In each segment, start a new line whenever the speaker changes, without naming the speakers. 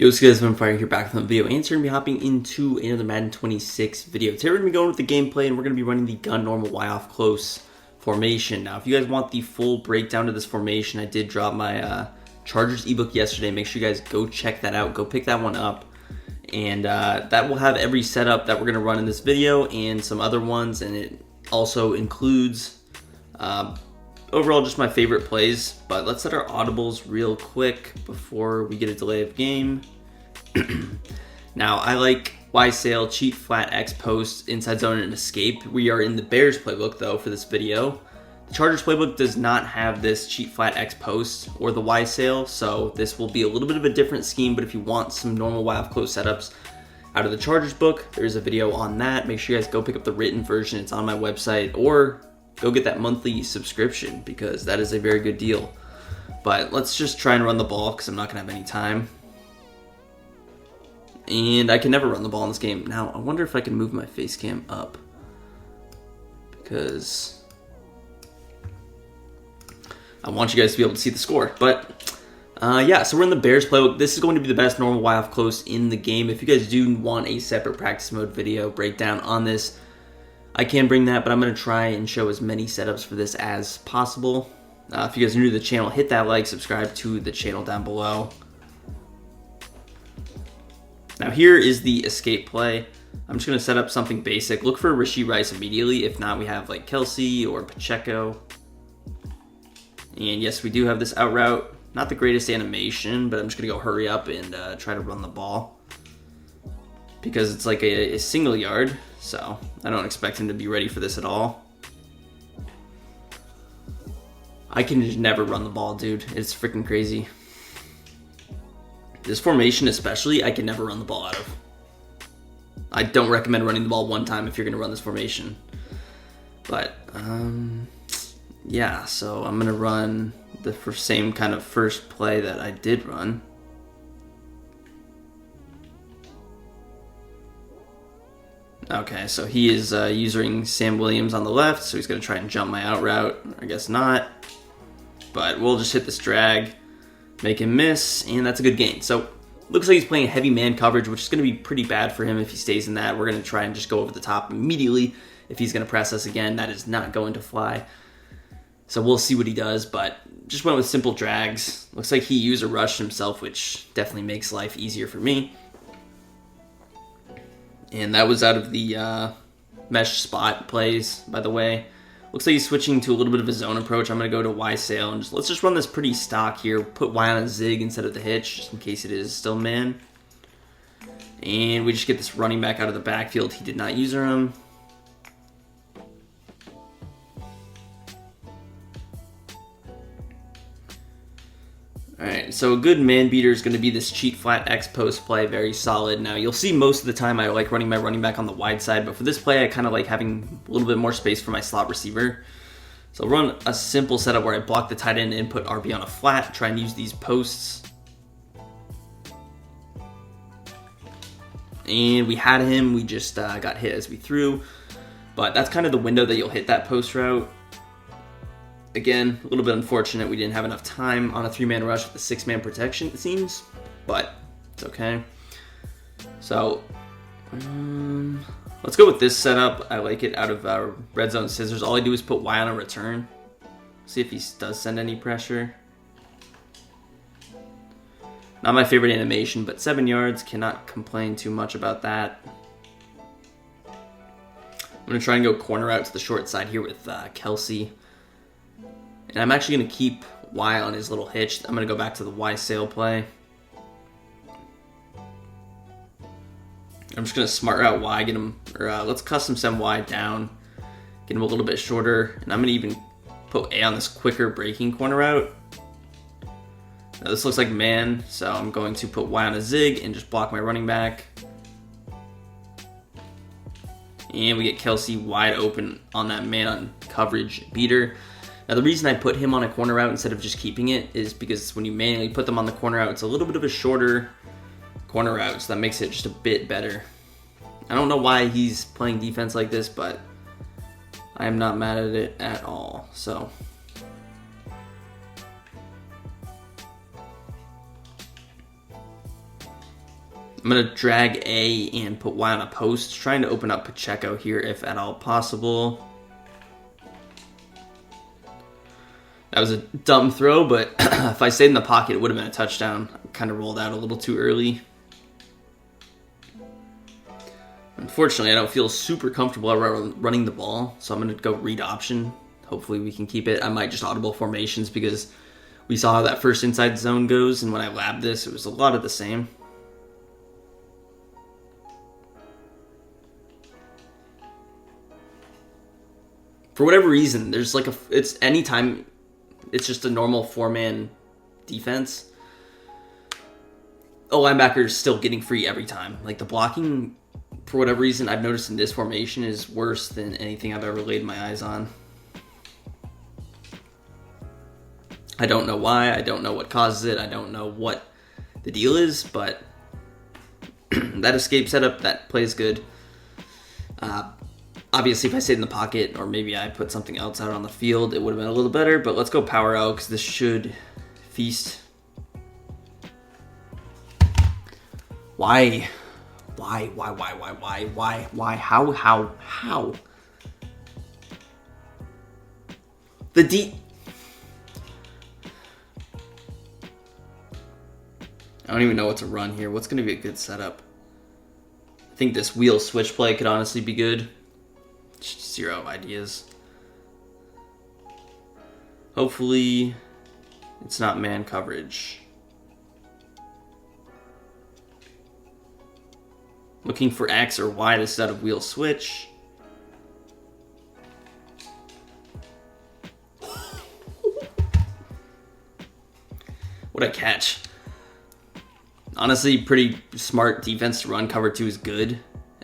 Yo, what's good? I'm Fire here back from the video, and today we're going to be hopping into another Madden 26 video. Today we're going to be going with the gameplay, and we're going to be running the gun normal Y off close formation. Now, if you guys want the full breakdown of this formation, I did drop my Chargers ebook yesterday. Make sure you guys go check that out. Go pick that one up. And that will have every setup that we're going to run in this video and some other ones, and it also includes overall just my favorite plays. But let's set our audibles real quick before we get a delay of game. Now, I like Y sail, cheat, flat, X post, inside zone, and escape. We are in the Bears playbook though for this video. The Chargers playbook does not have this cheat, flat, X post or the Y sail, so this will be a little bit of a different scheme. But if you want some normal Y off close setups out of the Chargers book, there's a video on that. Make sure you guys go pick up the written version. It's on my website, or go get that monthly subscription because that is a very good deal. But let's just try and run the ball because I'm not going to have any time. And I can never run the ball in this game. Now, I wonder if I can move my face cam up, because I want you guys to be able to see the score. But yeah, so we're in the Bears playbook. This is going to be the best normal Y off close in the game. If you guys do want a separate practice mode video breakdown on this, I can bring that, but I'm going to try and show as many setups for this as possible. If you guys are new to the channel, hit that like, subscribe to the channel down below. Now here is the escape play. I'm just going to set up something basic. Look for Rashee Rice immediately. If not, we have like Kelsey or Pacheco. And yes, we do have this out route. Not the greatest animation, but I'm just going to go hurry up and try to run the ball, because it's like a single yard, so I don't expect him to be ready for this at all. I can just never run the ball, dude. It's freaking crazy. This formation especially, I can never run the ball out of. I don't recommend running the ball one time if you're going to run this formation. But, yeah, so I'm going to run the same kind of first play that I did run. Okay, so he is using Sam Williams on the left, so he's going to try and jump my out route. I guess not. But we'll just hit this drag, make him miss, and that's a good gain. So looks like he's playing heavy man coverage, which is going to be pretty bad for him if he stays in that. We're going to try and just go over the top immediately. If he's going to press us again, that is not going to fly. So we'll see what he does, but just went with simple drags. Looks like he used a rush himself, which definitely makes life easier for me. And that was out of the mesh spot plays, by the way. Looks like he's switching to a little bit of a zone approach. I'm going to go to Y sail, and let's just run this pretty stock here. Put Y on a zig instead of the hitch, just in case it is still man. And we just get this running back out of the backfield. He did not use him. Alright, so a good man beater is going to be this cheat flat X post play, very solid. Now, you'll see most of the time I like running my running back on the wide side, but for this play I kind of like having a little bit more space for my slot receiver. So I'll run a simple setup where I block the tight end and put RB on a flat, try and use these posts. And we had him, we just got hit as we threw, but that's kind of the window that you'll hit that post route. Again, a little bit unfortunate we didn't have enough time on a 3-man rush with a 6-man protection, it seems, but it's okay. So, let's go with this setup. I like it out of red zone scissors. All I do is put Y on a return. See if he does send any pressure. Not my favorite animation, but 7 yards, cannot complain too much about that. I'm going to try and go corner out to the short side here with Kelsey. And I'm actually going to keep Y on his little hitch. I'm going to go back to the Y sail play. I'm just going to smart route Y, get him, or let's custom send Y down, get him a little bit shorter, and I'm going to even put A on this quicker breaking corner route. Now this looks like man, so I'm going to put Y on a zig and just block my running back. And we get Kelsey wide open on that man on coverage beater. Now the reason I put him on a corner route instead of just keeping it is because when you manually put them on the corner route, it's a little bit of a shorter corner route, so that makes it just a bit better. I don't know why he's playing defense like this, but I am not mad at it at all. So I'm going to drag A and put Y on a post, trying to open up Pacheco here if at all possible. That was a dumb throw, but if I stayed in the pocket, it would have been a touchdown. I kind of rolled out a little too early. Unfortunately, I don't feel super comfortable running the ball, so I'm going to go read option. Hopefully we can keep it. I might just audible formations because we saw how that first inside zone goes, and when I labbed this, it was a lot of the same. For whatever reason, there's like it's anytime it's just a normal 4-man defense. A linebacker is still getting free every time. Like the blocking, for whatever reason, I've noticed in this formation is worse than anything I've ever laid my eyes on. I don't know why. I don't know what causes it. I don't know what the deal is, but that escape setup, that plays good. Obviously, if I stayed in the pocket, or maybe I put something else out on the field, it would have been a little better, but let's go power out, because this should feast. Why? How? The D... I don't even know what to run here. What's going to be a good setup? I think this wheel switch play could honestly be good. Just zero ideas. Hopefully, it's not man coverage. Looking for X or Y to set of wheel switch. What a catch. Honestly, pretty smart defense to run. Cover 2 is good.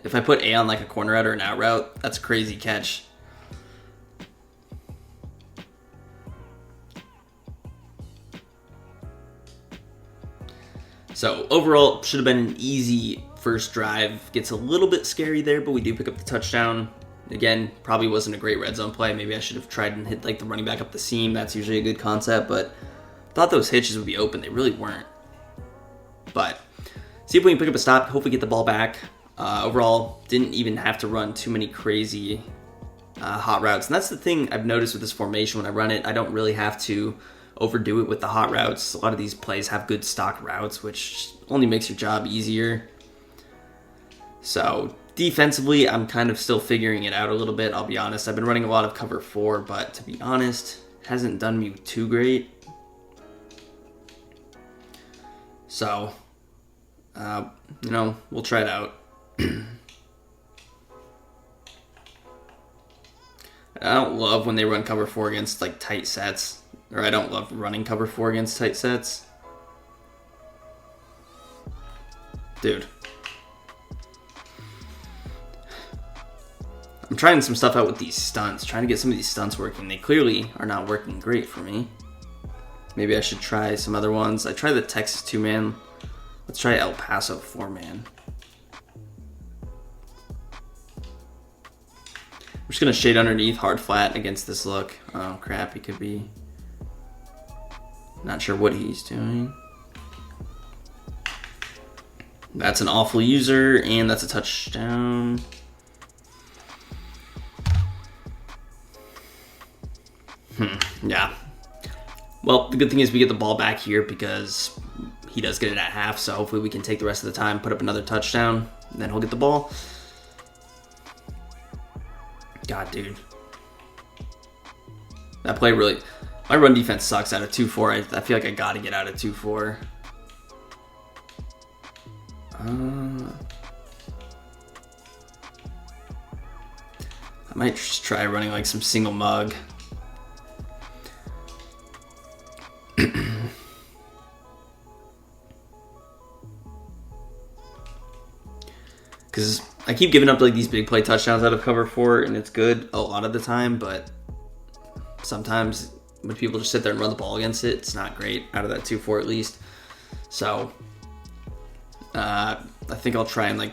If I put A on like a corner route or an out route, that's a crazy catch. So overall, should have been an easy first drive. Gets a little bit scary there, but we do pick up the touchdown. Again, probably wasn't a great red zone play. Maybe I should have tried and hit like the running back up the seam. That's usually a good concept, but I thought those hitches would be open. They really weren't. But see if we can pick up a stop, hopefully get the ball back. Overall, didn't even have to run too many crazy hot routes. And that's the thing I've noticed with this formation when I run it. I don't really have to overdo it with the hot routes. A lot of these plays have good stock routes, which only makes your job easier. So defensively, I'm kind of still figuring it out a little bit. I'll be honest. I've been running a lot of cover 4, but to be honest, hasn't done me too great. So, we'll try it out. I don't love when they run cover 4 against like tight sets, or I don't love running cover 4 against tight sets. Dude. I'm trying some stuff out with these stunts, trying to get some of these stunts working. They clearly are not working great for me. Maybe I should try some other ones. I tried the Texas 2-man. Let's try El Paso 4-man. I'm just going to shade underneath, hard flat against this look. Oh, crap, he could be... Not sure what he's doing. That's an awful user, and that's a touchdown. Yeah. Well, the good thing is we get the ball back here because he does get it at half, so hopefully we can take the rest of the time, put up another touchdown, and then he'll get the ball. God, dude. That play really... My run defense sucks out of 2-4. I feel like I gotta get out of 2-4. I might just try running like some single mug. Because I keep giving up like these big play touchdowns out of cover 4, and it's good a lot of the time, but sometimes when people just sit there and run the ball against it, it's not great out of that 2-4 at least. So I think I'll try and like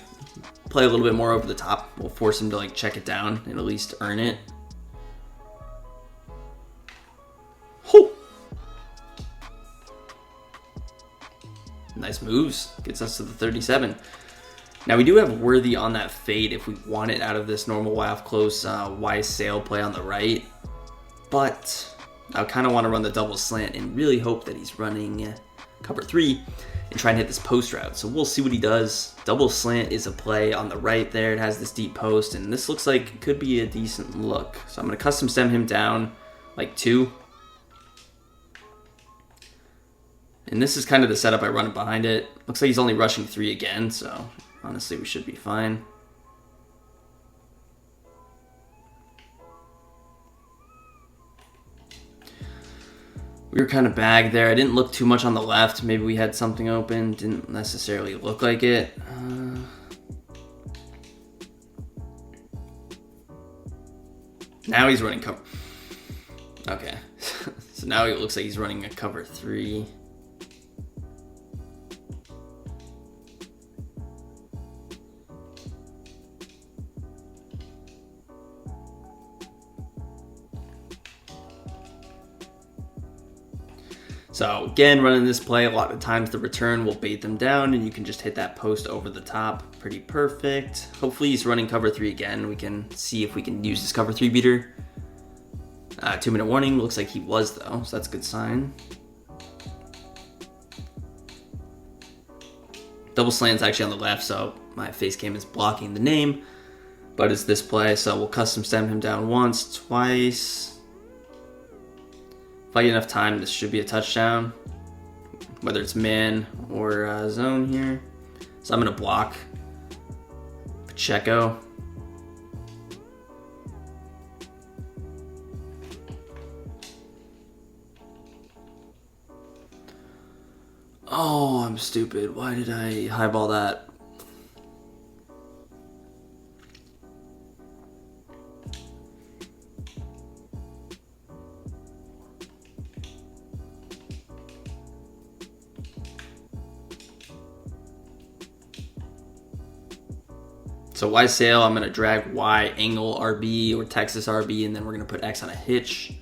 play a little bit more over the top. We'll force him to like check it down and at least earn it. Nice Nice moves. Gets us to the 37. Now we do have Worthy on that fade if we want it out of this normal Y off close Y sail play on the right. But I kind of want to run the double slant and really hope that he's running cover 3 and try and hit this post route. So we'll see what he does. Double slant is a play on the right there. It has this deep post, and this looks like it could be a decent look. So I'm going to custom stem him down like 2. And this is kind of the setup I run it behind it. Looks like he's only rushing 3 again, so honestly we should be fine. We were kind of bagged there. I didn't look too much on the left. Maybe we had something open. Didn't necessarily look like it. Now he's running cover. Okay. So now it looks like he's running a cover 3. So again, running this play, a lot of times the return will bait them down and you can just hit that post over the top. Pretty perfect. Hopefully he's running cover 3 again. We can see if we can use this cover 3 beater. 2-minute warning, looks like he was though, so that's a good sign. Double slant's actually on the left, so my face cam is blocking the name, but it's this play, so we'll custom stem him down once, twice. If I get enough time, this should be a touchdown, whether it's man or zone here. So I'm going to block Pacheco. Oh, I'm stupid. Why did I highball that? So Y sail, I'm going to drag Y angle RB or Texas RB, and then we're going to put X on a hitch.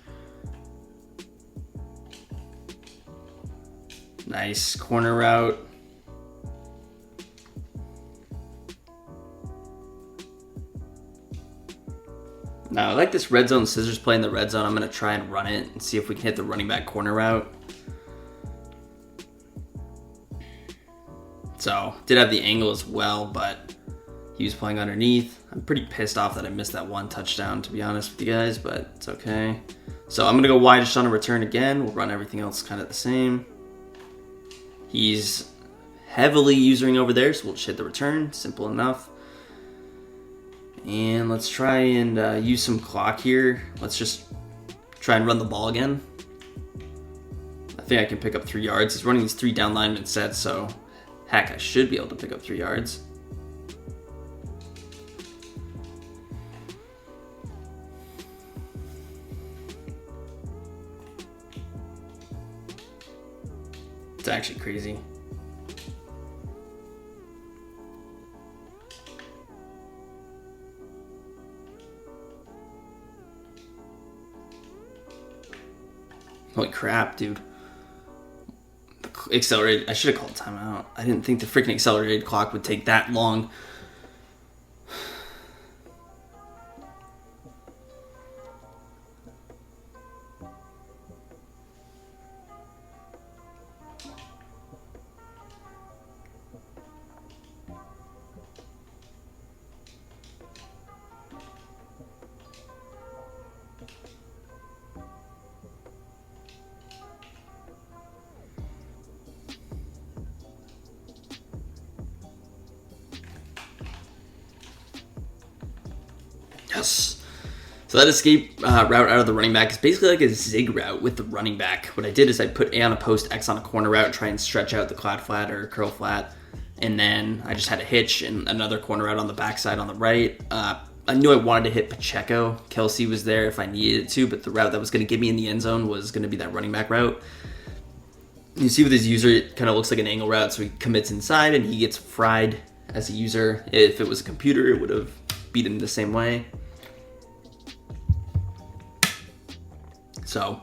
Nice corner route. Now I like this red zone scissors play in the red zone. I'm going to try and run it and see if we can hit the running back corner route. So did have the angle as well, but he was playing underneath. I'm pretty pissed off that I missed that one touchdown, to be honest with you guys, but it's okay. So I'm going to go wide just on a return again. We'll run everything else kind of the same. He's heavily usering over there, so we'll just hit the return. Simple enough. And let's try and use some clock here. Let's just try and run the ball again. I think I can pick up 3 yards. He's running these 3 down lineman sets, so heck, I should be able to pick up 3 yards. It's actually crazy. Holy crap, dude. Accelerated. I should have called timeout. I didn't think the freaking accelerated clock would take that long. Yes. So that escape route out of the running back is basically like a zig route with the running back. What I did is I put A on a post, X on a corner route, try and stretch out the cloud flat or curl flat. And then I just had a hitch and another corner route on the backside on the right. I knew I wanted to hit Pacheco. Kelsey was there if I needed it to, but the route that was going to get me in the end zone was going to be that running back route. You see with his user, it kind of looks like an angle route, so he commits inside and he gets fried as a user. If it was a computer, it would have beat him the same way. So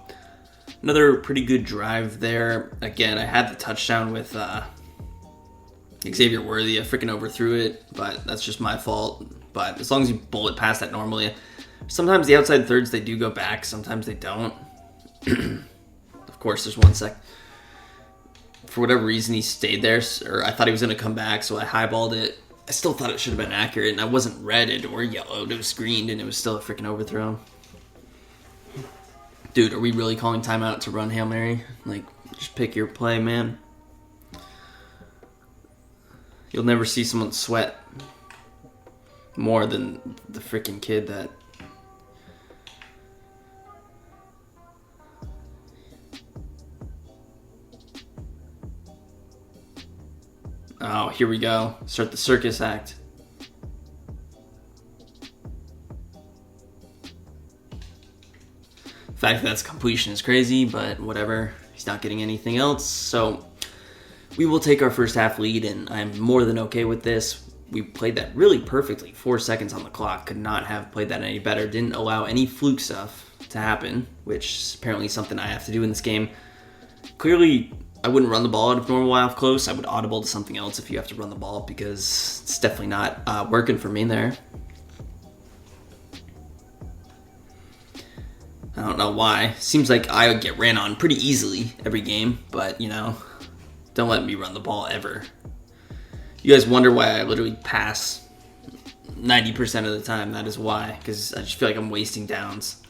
another pretty good drive there. Again, I had the touchdown with Xavier Worthy, I freaking overthrew it, but that's just my fault. But as long as you bullet past that normally, sometimes the outside thirds, they do go back. Sometimes they don't. Of course, there's 1 sec. For whatever reason, he stayed there, or I thought he was going to come back, so I highballed it. I still thought it should have been accurate, and I wasn't redded or yellowed. It was greened, and it was still a freaking overthrow. Dude, are we really calling timeout to run Hail Mary? Like, just pick your play, man. You'll never see someone sweat more than the freaking kid that... Oh, here we go. Start the circus act. The fact that that's completion is crazy, but whatever. He's not getting anything else, so we will take our first half lead, and I'm more than okay with this. We played that really perfectly. 4 seconds on the clock. Could not have played that any better. Didn't allow any fluke stuff to happen, which is apparently something I have to do in this game. Clearly, I wouldn't run the ball out of normal off close. I would audible to something else if you have to run the ball, because it's definitely not working for me there. I don't know why. Seems like I get ran on pretty easily every game, but, you know, don't let me run the ball ever. You guys wonder why I literally pass 90% of the time. That is why, because I just feel like I'm wasting downs.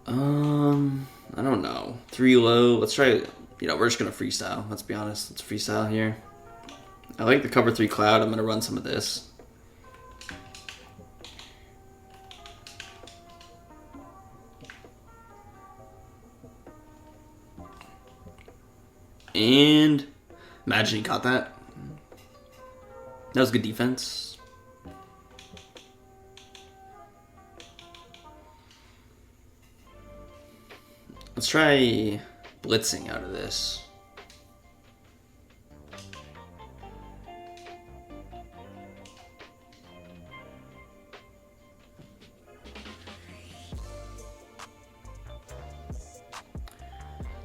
I don't know. 3 low. Let's try, you know, we're just going to freestyle. Let's be honest. Let's freestyle here. I like the cover 3 cloud. I'm going to run some of this. And imagine he caught that. That was good defense. Let's try blitzing out of this.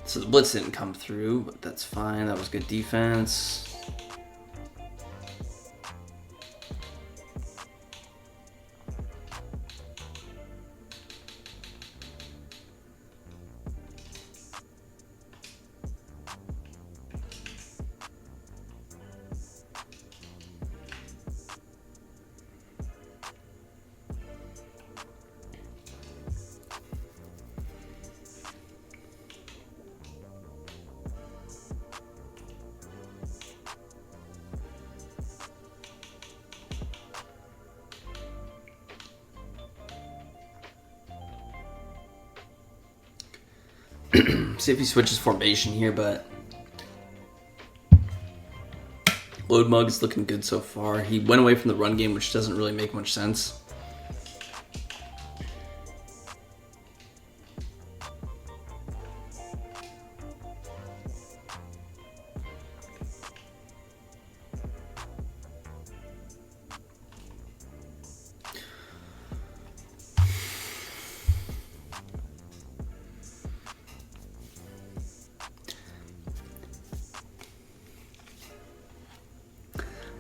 So the blitz didn't come through, but that's fine. That was good defense. See if he switches formation here, but Load Mug is looking good so far. He went away from the run game, which doesn't really make much sense.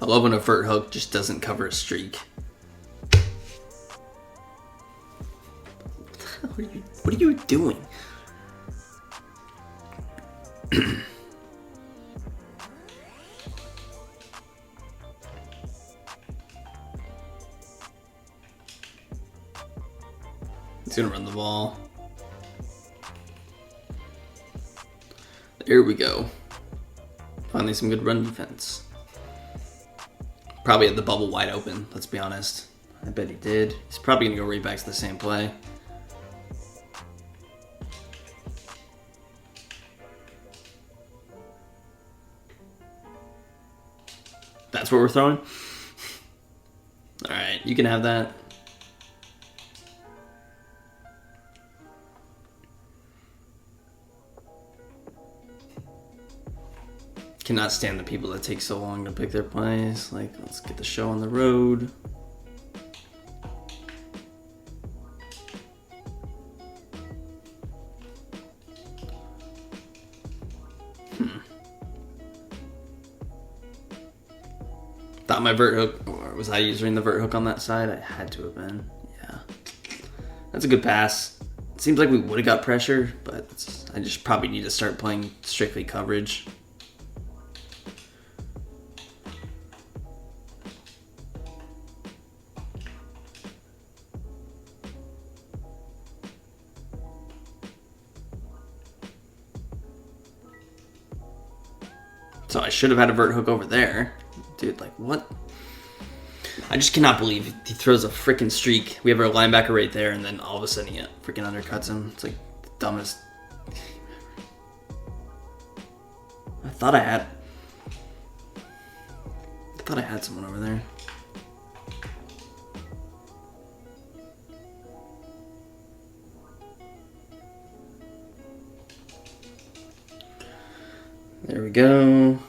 I love when a vert hook just doesn't cover a streak. What are you doing? He's gonna run the ball. There we go. Finally some good run defense. Probably had the bubble wide open, let's be honest. I bet he did. He's probably going to go right back to the same play. That's what we're throwing? Alright, you can have that. Cannot stand the people that take so long to pick their plays. Like, let's get the show on the road. Thought my vert hook, or was I using the vert hook on that side? I had to have been. Yeah. That's a good pass. Seems like we would have got pressure, but I just probably need to start playing strictly coverage. So I should have had a vert hook over there. Dude, like, what? I just cannot believe he throws a freaking streak. We have our linebacker right there, and then all of a sudden he freaking undercuts him. It's like the dumbest. I thought I had someone over there. There we go.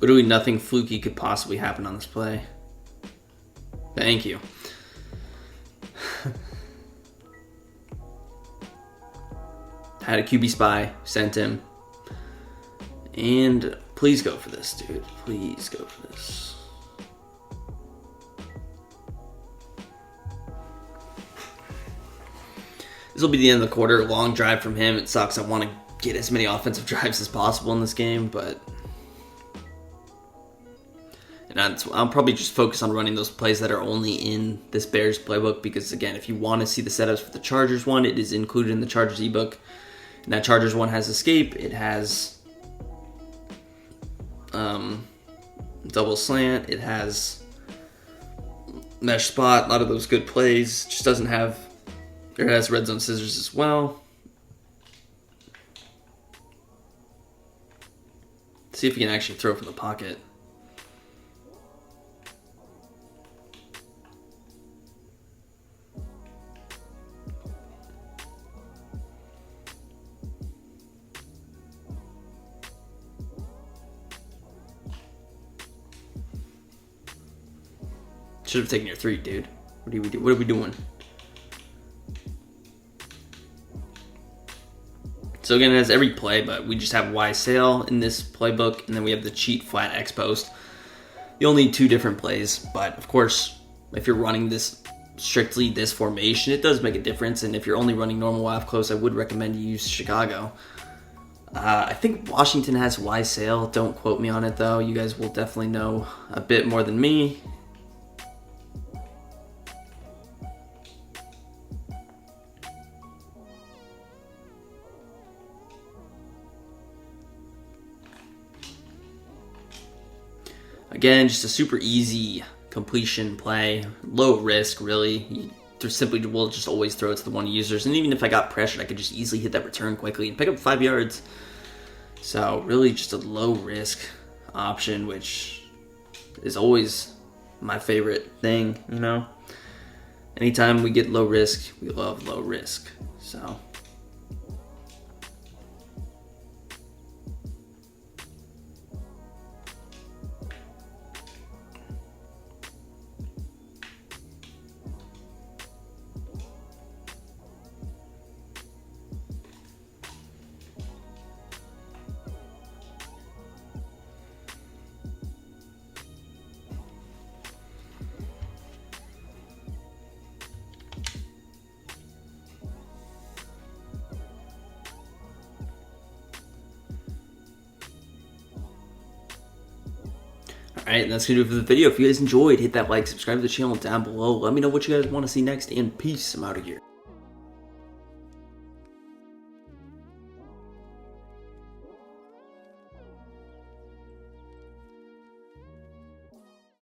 Literally nothing fluky could possibly happen on this play. Thank you. Had a QB spy, sent him. And please go for this, dude. Please go for this. This will be the end of the quarter. Long drive from him. It sucks. I want to get as many offensive drives as possible in this game, but... And I'll probably just focus on running those plays that are only in this Bears playbook because, again, if you want to see the setups for the Chargers one, it is included in the Chargers ebook. And that Chargers one has escape. It has double slant. It has mesh spot. A lot of those good plays. Just doesn't have... It has red zone scissors as well. See if we can actually throw from the pocket. Should have taken your 3, dude. What are we doing? So again, it has every play, but we just have Y sail in this playbook, and then we have the cheat flat X post. You only need 2 different plays, but of course, if you're running this strictly this formation, it does make a difference. And if you're only running normal Y off close, I would recommend you use Chicago. I think Washington has Y sail. Don't quote me on it though. You guys will definitely know a bit more than me. Again, just a super easy completion play, low risk, really. You simply will just always throw it to the one users, and even if I got pressured, I could just easily hit that return quickly and pick up 5 yards. So really just a low risk option, which is always my favorite thing, you know? Anytime we get low risk, we love low risk, so... Alright, and that's going to do it for the video. If you guys enjoyed, hit that like, subscribe to the channel down below. Let me know what you guys want to see next, and peace. I'm out of here.